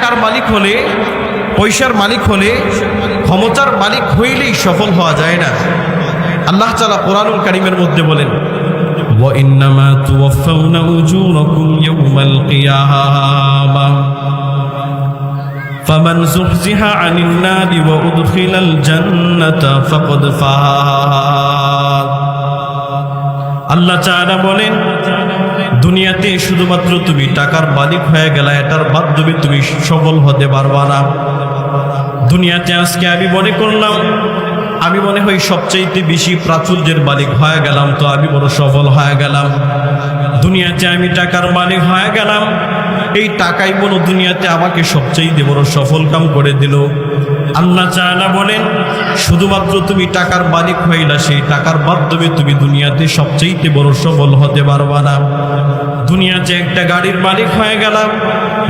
টাকার মালিক হলে, পয়সার মালিক হলে, ক্ষমতার মালিক হইলেই সফল হওয়া যায় না। আল্লাহ তাআলা কোরআনুল কারীমের মধ্যে বলেন, وَإِنَّمَا تُوَفَّوْنَ أُجُورَكُمْ يَوْمَ الْقِيَامَةِ فَمَنْ زُحْزِحَ عَنِ النَّارِ وَأُدْخِلَ الْجَنَّةَ فَقَدْ فَازَ। আল্লাহ তাআলা বলেন, দুনিয়াতে শুধুমাত্র তুমি টাকার মালিক হয়ে গেলে এটার মাধ্যমে তুমি সফল হতে পারবা না। দুনিয়াতে আজকে আমি মনে করলাম আমি মনে হয় সবচেয়ে বেশি প্রাচুর্যের মালিক হয়ে গেলাম, তো আমি বড় সফল হয়ে গেলাম। দুনিয়াতে আমি টাকার মালিক হয়ে গেলাম, এই টাকাই বড় দুনিয়াতে আমাকে সবচেয়ে বড় সফল কাম করে দিল। আল্লাহ তাআলা বলেন, শুধুমাত্র তুমি টাকার মালিক হইলা, সেই টাকার মাধ্যমে তুমি দুনিয়াতে সবচেয়ে বড় সফল হতে পারবা না। দুনিয়াতে একটা গাড়ির মালিক হয়ে গেলাম,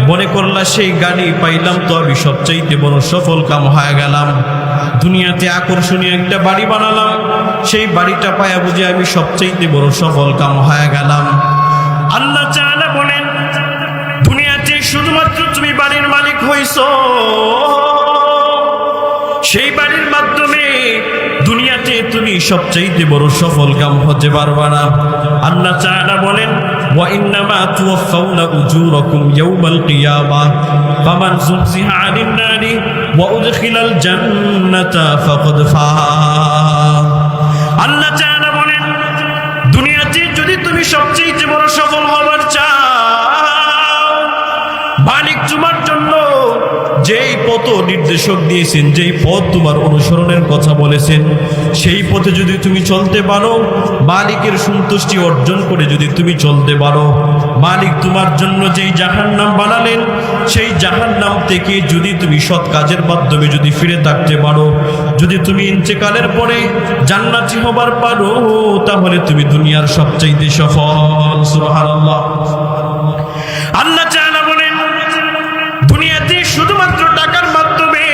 মনে করলা সেই গাড়ি পাইলাম তো আমি সবচেয়ে বড় সফল কাম হয়ে গেলাম। দুনিয়াতে আকর্ষণীয় একটা বাড়ি বানালাম, সেই বাড়িটা পায়া বুঝে আমি সবচেয়ে বড় সফল কাম হয়ে গেলাম। আল্লাহ তাআলা বলেন, দুনিয়াতে শুধুমাত্র তুমি বাড়ির মালিক হইছো, সেই বাড়ির মাধ্যমে দুনিয়াতে তুমি সবচেয়ে বড় সফল কাম হতে পারবা না। আল্লাহ তাআলা বলেন, وَإِنَّمَا تُوَفَّوْنَ أُجُورَكُمْ يَوْمَ الْقِيَامَةِ فَمَنْ زُحْزِحَ عَنِ النَّارِ وَأُدْخِلَ الْجَنَّةَ فَقَدْ فَازَ। আল্লাহ তাআলা বলেন, দুনিয়াতে যদি তুমি সবচেয়ে বড় সফল হবার চাও, মালিক তোমার জন্য যেই পথ নির্দেশক দিয়েছেন, যেই পথ তোমার অনুসরণের কথা বলেছেন, সেই পথে যদি তুমি চলতে পারো, মালিকের সন্তুষ্টি অর্জন করে যদি তুমি চলতে পারো, মালিক তোমার জন্য যেই জাহান্নাম বানালেন, সেই জাহান্নাম থেকে যদি তুমি সৎ কাজের মাধ্যমে যদি ফিরে থাকতে পারো, যদি তুমি ইন্তেকালের পরে জান্নাতি হবার পারো, তাহলে তুমি দুনিয়ার সবচাইতে সফল। সুবহানাল্লাহ। আল্লাহ তাআলা বলেন, দুনিয়াতে শুধুমাত্র টাকার মাধ্যমে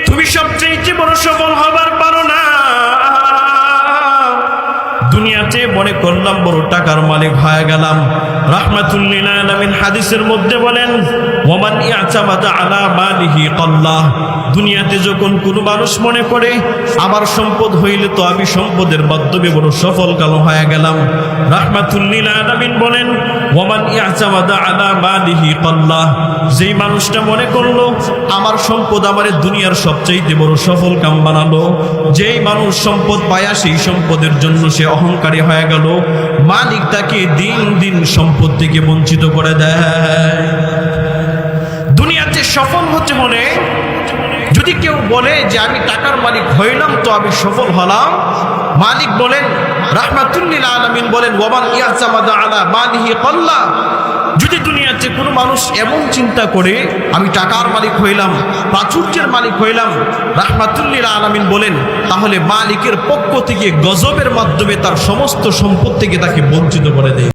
তুমি সবচেয়ে বড় সফল হবার পারো না। দুনিয়াতে মনে করলাম বড় টাকার মালিক হয়ে গেলাম। রাহমাতুল লিল আলামিন হাদিসের মধ্যে বলেন, ওয়ামান ইয়াতামাদা আলা মালিহি কাল্লাহ। দুনিয়াতে যখন কোনো মানুষ মনে করে আমার সম্পদ হইলে তো আমি সম্পদের মাধ্যমে বড় সফল কাম হয়ে গেলাম, রাহমাতুল লিল আলামিন বলেন, ওয়ামান ইয়াতামাদা আলা মালিহি কাল্লাহ। যেই মানুষটা মনে করলো আমার সম্পদ আমারে দুনিয়ার সবচেয়ে বড় সফল কাম বানালো, যেই মানুষ সম্পদ পায়া সেই সম্পদের জন্য সে অহংকারী হয়ে গেল, মালিক তাকে দিন দিন সম্পদ থেকে বঞ্চিত করে দেয়। দুনিয়াতে সফল হতে হলে যদি কেউ বলে যে আমি টাকার মালিক হইলাম তো আমি সফল হলাম, মালিক বলেন, রাহমাতুল লিল আলামিন বলেন, ওয়ামান ইয়াতামাদা আলা মালিহি কাল্লাহ। যদি দুনিয়াতে কোনো মানুষ এমন চিন্তা করে আমি টাকার মালিক হইলাম, প্রাচুর্যের মালিক হইলাম, রাহমাতুল লিল আলামিন বলেন, তাহলে মালিকের পক্ষ থেকে গজবের মাধ্যমে তার সমস্ত সম্পদ থেকে তাকে বঞ্চিত করে দেয়।